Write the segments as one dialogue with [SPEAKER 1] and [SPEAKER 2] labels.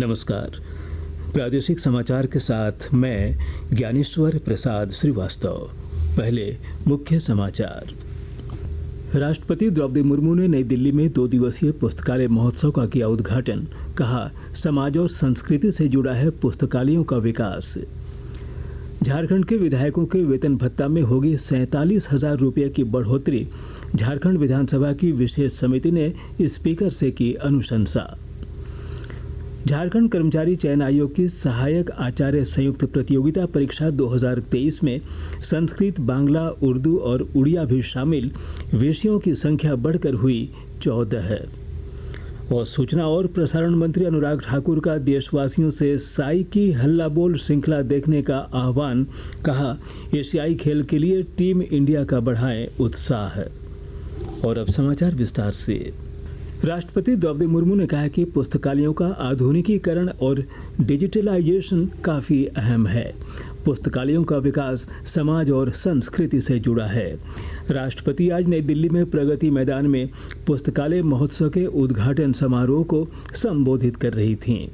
[SPEAKER 1] नमस्कार। प्रादेशिक समाचार के साथ मैं ज्ञानेश्वर प्रसाद श्रीवास्तव। पहले मुख्य समाचार। राष्ट्रपति द्रौपदी मुर्मू ने नई दिल्ली में 2 दिवसीय पुस्तकालय महोत्सव का किया उद्घाटन। कहा, समाज और संस्कृति से जुड़ा है पुस्तकालयों का विकास। झारखंड के विधायकों के वेतन भत्ता में होगी 47,000 रुपये की बढ़ोतरी। झारखंड विधानसभा की विशेष समिति ने स्पीकर से की अनुशंसा। झारखंड कर्मचारी चयन आयोग की सहायक आचार्य संयुक्त प्रतियोगिता परीक्षा 2023 में संस्कृत, बांग्ला, उर्दू और उड़िया भी शामिल विषयों की संख्या बढ़कर हुई 14 है। और सूचना और प्रसारण मंत्री अनुराग ठाकुर का देशवासियों से साई की हल्ला बोल श्रृंखला देखने का आह्वान। कहा, एशियाई खेल के लिए टीम इंडिया का बढ़ाएं उत्साह। और अब समाचार विस्तार से। राष्ट्रपति द्रौपदी मुर्मू ने कहा कि पुस्तकालयों का आधुनिकीकरण और डिजिटलाइजेशन काफ़ी अहम है। पुस्तकालयों का विकास समाज और संस्कृति से जुड़ा है। राष्ट्रपति आज नई दिल्ली में प्रगति मैदान में पुस्तकालय महोत्सव के उद्घाटन समारोह को संबोधित कर रही थीं।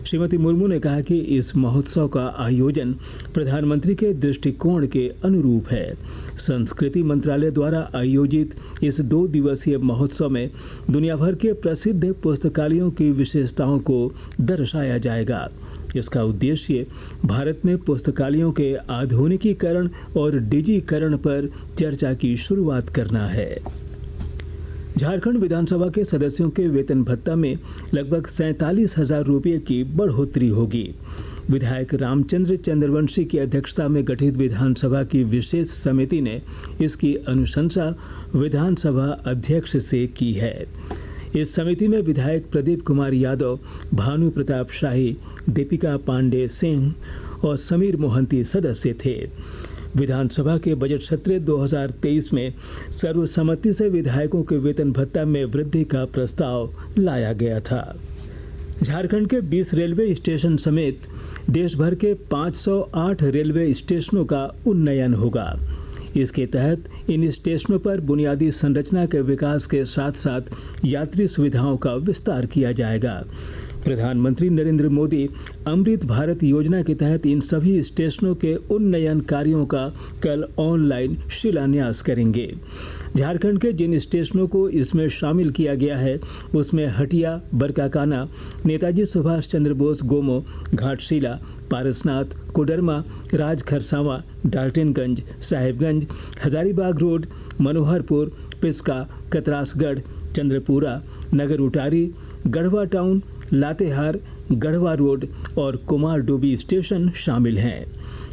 [SPEAKER 1] श्रीमती मुर्मू ने कहा कि इस महोत्सव का आयोजन प्रधानमंत्री के दृष्टिकोण के अनुरूप है। संस्कृति मंत्रालय द्वारा आयोजित इस 2 दिवसीय महोत्सव में दुनिया भर के प्रसिद्ध पुस्तकालयों की विशेषताओं को दर्शाया जाएगा। इसका उद्देश्य भारत में पुस्तकालयों के आधुनिकीकरण और डिजिटीकरण पर चर्चा की शुरुआत करना है। झारखंड विधानसभा के सदस्यों के वेतन भत्ता में लगभग 47,000 रुपये की बढ़ोतरी होगी। विधायक रामचंद्र चंद्रवंशी की अध्यक्षता में गठित विधानसभा की विशेष समिति ने इसकी अनुशंसा विधानसभा अध्यक्ष से की है। इस समिति में विधायक प्रदीप कुमार यादव, भानु प्रताप शाही, दीपिका पांडे सिंह और समीर मोहंती सदस्य थे। विधानसभा के बजट सत्र 2023 में सर्वसम्मति से विधायकों के वेतन भत्ता में वृद्धि का प्रस्ताव लाया गया था। झारखंड के 20 रेलवे स्टेशन समेत देश भर के 508 रेलवे स्टेशनों का उन्नयन होगा। इसके तहत इन स्टेशनों पर बुनियादी संरचना के विकास के साथ साथ यात्री सुविधाओं का विस्तार किया जाएगा। प्रधानमंत्री नरेंद्र मोदी अमृत भारत योजना के तहत इन सभी स्टेशनों के उन्नयन कार्यों का कल ऑनलाइन शिलान्यास करेंगे। झारखंड के जिन स्टेशनों को इसमें शामिल किया गया है उसमें हटिया, बरकाकाना, नेताजी सुभाष चंद्र बोस गोमो, घाटशिला, पारसनाथ, कोडरमा, राजखरसावा, डाल्टनगंज, साहेबगंज, हजारीबाग रोड, मनोहरपुर, पिस्का, कतरासगढ़, चंद्रपुरा, नगर उटारी, गढ़वा टाउन, लातेहार, गढ़वा रोड और कुमारडूबी स्टेशन शामिल हैं।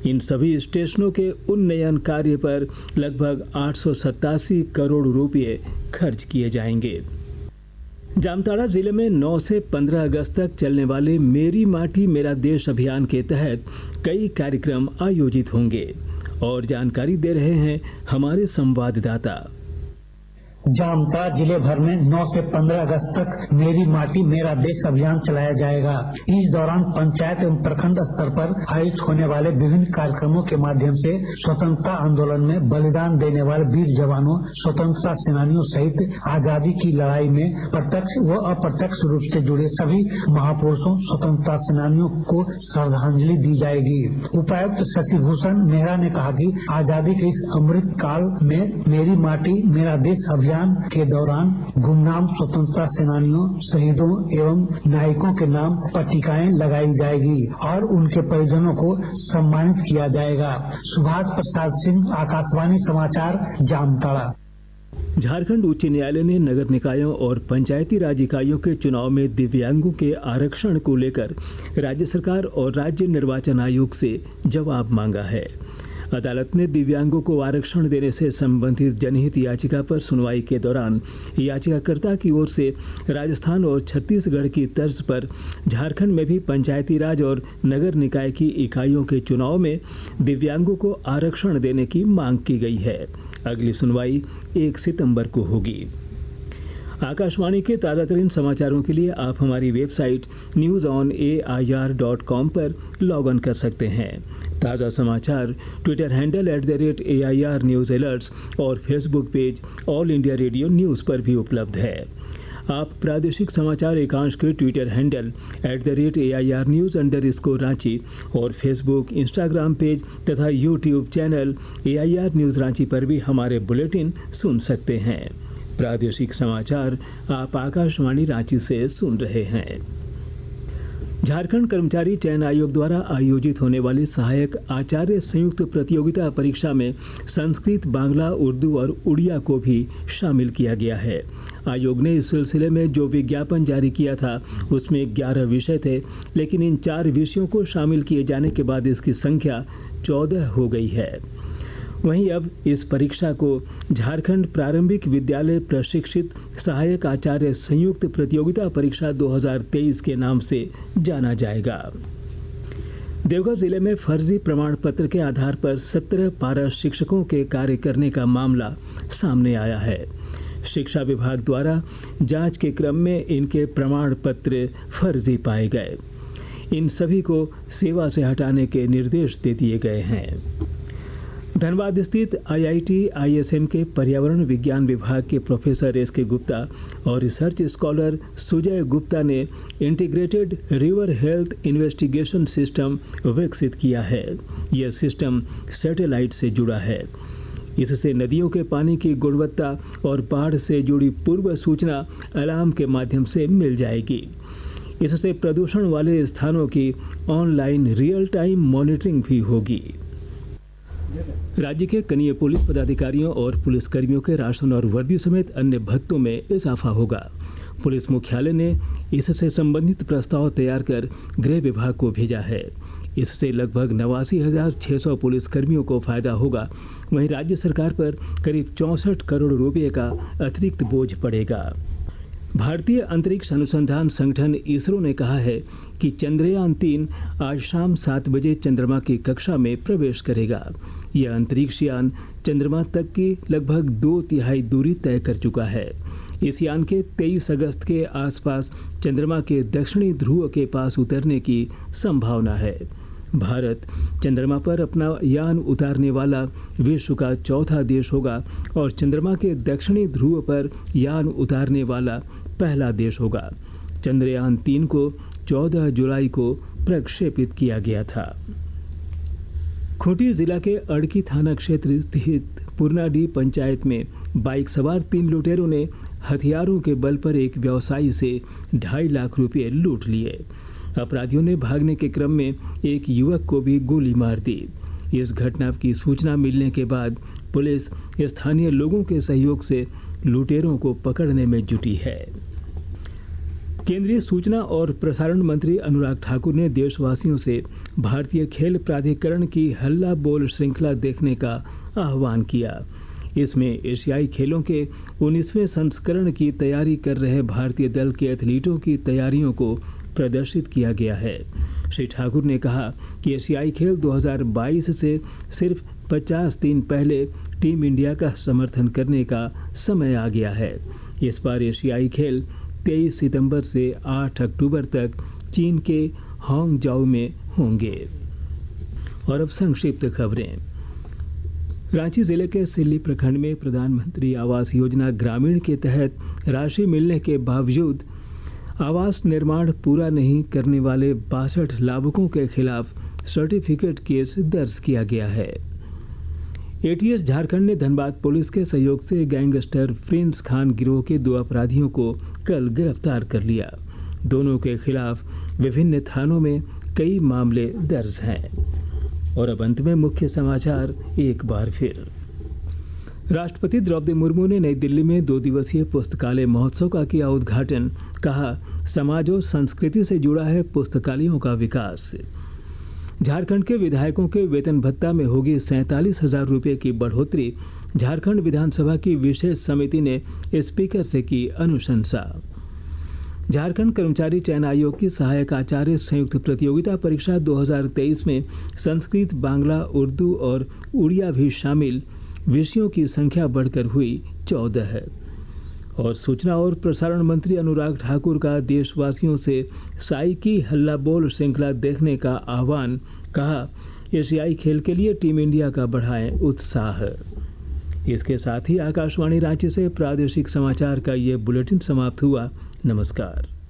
[SPEAKER 1] इन सभी स्टेशनों के उन्नयन कार्य पर लगभग 887 करोड़ रुपए खर्च किए जाएंगे। जामताड़ा जिले में 9 से 15 अगस्त तक चलने वाले मेरी माटी मेरा देश अभियान के तहत कई कार्यक्रम आयोजित होंगे। और जानकारी दे रहे हैं हमारे संवाददाता।
[SPEAKER 2] जामताड़ा जिले भर में 9 से 15 अगस्त तक मेरी माटी मेरा देश अभियान चलाया जाएगा। इस दौरान पंचायत एवं प्रखंड स्तर पर आयोजित होने वाले विभिन्न कार्यक्रमों के माध्यम से स्वतंत्रता आंदोलन में बलिदान देने वाले वीर जवानों, स्वतंत्रता सेनानियों सहित आजादी की लड़ाई में प्रत्यक्ष व अप्रत्यक्ष रूप से जुड़े सभी महापुरुषों, स्वतंत्रता सेनानियों को श्रद्धांजलि दी जाएगी। उपायुक्त शशिभूषण नेहरा ने कहा कि आजादी के इस अमृत काल में मेरी माटी मेरा देश अभियान के दौरान गुमनाम स्वतंत्रता सेनानियों, शहीदों एवं नायकों के नाम पट्टिकाएं लगाई जाएगी और उनके परिजनों को सम्मानित किया जाएगा। सुभाष प्रसाद सिंह, आकाशवाणी समाचार, जामताड़ा।
[SPEAKER 1] झारखंड उच्च न्यायालय ने नगर निकायों और पंचायती राज इकाइयों के चुनाव में दिव्यांगों के आरक्षण को लेकर राज्य सरकार और राज्य निर्वाचन आयोग से जवाब मांगा है। अदालत ने दिव्यांगों को आरक्षण देने से संबंधित जनहित याचिका पर सुनवाई के दौरान याचिकाकर्ता की ओर से राजस्थान और छत्तीसगढ़ की तर्ज पर झारखंड में भी पंचायती राज और नगर निकाय की इकाइयों के चुनाव में दिव्यांगों को आरक्षण देने की मांग की गई है। अगली सुनवाई 1 सितंबर को होगी। आकाशवाणी के ताज़ा तरीन समाचारों के लिए आप हमारी वेबसाइट newsonair.com पर लॉग ऑन कर सकते हैं। ताज़ा समाचार Twitter handle @AIR news alerts और Facebook page all India radio news पर भी उपलब्ध है। आप प्रादेशिक समाचार एकांश के Twitter handle @AIR News_ Ranchi और फेसबुक, इंस्टाग्राम पेज तथा YouTube channel AIR news Ranchi पर भी हमारे बुलेटिन सुन सकते हैं। प्रादेशिक समाचार आप आकाशवाणी रांची से सुन रहे हैं। झारखंड कर्मचारी चयन आयोग द्वारा आयोजित होने वाली सहायक आचार्य संयुक्त प्रतियोगिता परीक्षा में संस्कृत, बांग्ला, उर्दू और उड़िया को भी शामिल किया गया है। आयोग ने इस सिलसिले में जो विज्ञापन जारी किया था उसमें 11 विषय थे, लेकिन इन 4 विषयों को शामिल किए जाने के बाद इसकी संख्या 14 हो गई है। वहीं अब इस परीक्षा को झारखंड प्रारंभिक विद्यालय प्रशिक्षित सहायक आचार्य संयुक्त प्रतियोगिता परीक्षा 2023 के नाम से जाना जाएगा। देवघर जिले में फर्जी प्रमाण पत्र के आधार पर 17 पारा शिक्षकों के कार्य करने का मामला सामने आया है। शिक्षा विभाग द्वारा जांच के क्रम में इनके प्रमाण पत्र फर्जी पाए गए। इन सभी को सेवा से हटाने के निर्देश दे दिए गए हैं। धनबाद स्थित IIT ISM के पर्यावरण विज्ञान विभाग के प्रोफेसर SK गुप्ता और रिसर्च स्कॉलर सुजय गुप्ता ने integrated river health investigation system विकसित किया है। यह सिस्टम सैटेलाइट से जुड़ा है। इससे नदियों के पानी की गुणवत्ता और बाढ़ से जुड़ी पूर्व सूचना अलार्म के माध्यम से मिल जाएगी। इससे प्रदूषण वाले स्थानों की ऑनलाइन रियल टाइम मॉनिटरिंग भी होगी। राज्य के कनीय पुलिस पदाधिकारियों और पुलिसकर्मियों के राशन और वर्दी समेत अन्य भत्तों में इजाफा होगा। पुलिस मुख्यालय ने इससे संबंधित प्रस्ताव तैयार कर गृह विभाग को भेजा है। इससे लगभग 89,600 पुलिसकर्मियों को फायदा होगा। वहीं राज्य सरकार पर करीब 64 करोड़ रुपए का अतिरिक्त बोझ पड़ेगा। भारतीय अंतरिक्ष अनुसंधान संगठन इसरो ने कहा है कि चंद्रयान 3 आज शाम 7 बजे चंद्रमा की कक्षा में प्रवेश करेगा। यह अंतरिक्ष यान चंद्रमा तक की लगभग 2/3 दूरी तय कर चुका है। इस यान के 23 अगस्त के आसपास चंद्रमा के दक्षिणी ध्रुव के पास उतरने की संभावना है। भारत चंद्रमा पर अपना यान उतारने वाला विश्व का चौथा देश होगा और चंद्रमा के दक्षिणी ध्रुव पर यान उतारने वाला पहला देश होगा। चंद्रयान 3 को 14 जुलाई को प्रक्षेपित किया गया था। खूंटी जिला के अड़की थाना क्षेत्र स्थित पुरनाडीह पंचायत में बाइक सवार 3 लुटेरों ने हथियारों के बल पर एक व्यवसायी से 2.5 लाख रुपए लूट लिए। अपराधियों ने भागने के क्रम में एक युवक को भी गोली मार दी। इस घटना की सूचना मिलने के बाद पुलिस स्थानीय लोगों के सहयोग से लुटेरों को पकड़ने में जुटी है। केंद्रीय सूचना और प्रसारण मंत्री अनुराग ठाकुर ने देशवासियों से भारतीय खेल प्राधिकरण की हल्ला बोल श्रृंखला देखने का आह्वान किया। इसमें एशियाई खेलों के 19वें संस्करण की तैयारी कर रहे भारतीय दल के एथलीटों की तैयारियों को प्रदर्शित किया गया है। श्री ठाकुर ने कहा कि एशियाई खेल 2022 से सिर्फ 50 दिन पहले टीम इंडिया का समर्थन करने का समय आ गया है। इस बार एशियाई खेल 23 सितंबर से 8 अक्टूबर तक चीन के हांगझाऊ में होंगे। और अब संक्षिप्त खबरें। रांची जिले के सिल्ली प्रखंड में प्रधानमंत्री आवास योजना ग्रामीण के तहत राशि मिलने के बावजूद आवास निर्माण पूरा नहीं करने वाले 62 लाभुकों के खिलाफ सर्टिफिकेट केस दर्ज किया गया है। एटीएस झारखंड ने धनबाद पुलिस के सहयोग से गैंगस्टर प्रिंस खान गिरोह के 2 अपराधियों को कल गिरफ्तार कर लिया। दोनों के खिलाफ विभिन्न थानों में कई मामले दर्ज हैं। और अब अंत में मुख्य समाचार एक बार फिर। राष्ट्रपति द्रौपदी मुर्मू ने नई दिल्ली में 2 दिवसीय पुस्तकालय महोत्सव का किया उद्घाटन। कहा, समाज और संस्कृति से जुड़ा है पुस्तकालयों का विकास। झारखंड के विधायकों के वेतन भत्ता में होगी 47,000 रुपये की बढ़ोतरी। झारखंड विधानसभा की विशेष समिति ने स्पीकर से की अनुशंसा। झारखंड कर्मचारी चयन आयोग की सहायक आचार्य संयुक्त प्रतियोगिता परीक्षा 2023 में संस्कृत, बांग्ला, उर्दू और उड़िया भी शामिल। विषयों की संख्या बढ़कर हुई 14 है। और सूचना और प्रसारण मंत्री अनुराग ठाकुर का देशवासियों से साई की हल्ला बोल श्रृंखला देखने का आह्वान। कहा, एशियाई खेल के लिए टीम इंडिया का बढ़ाएं उत्साह। इसके साथ ही आकाशवाणी रांची से प्रादेशिक समाचार का ये बुलेटिन समाप्त हुआ। नमस्कार।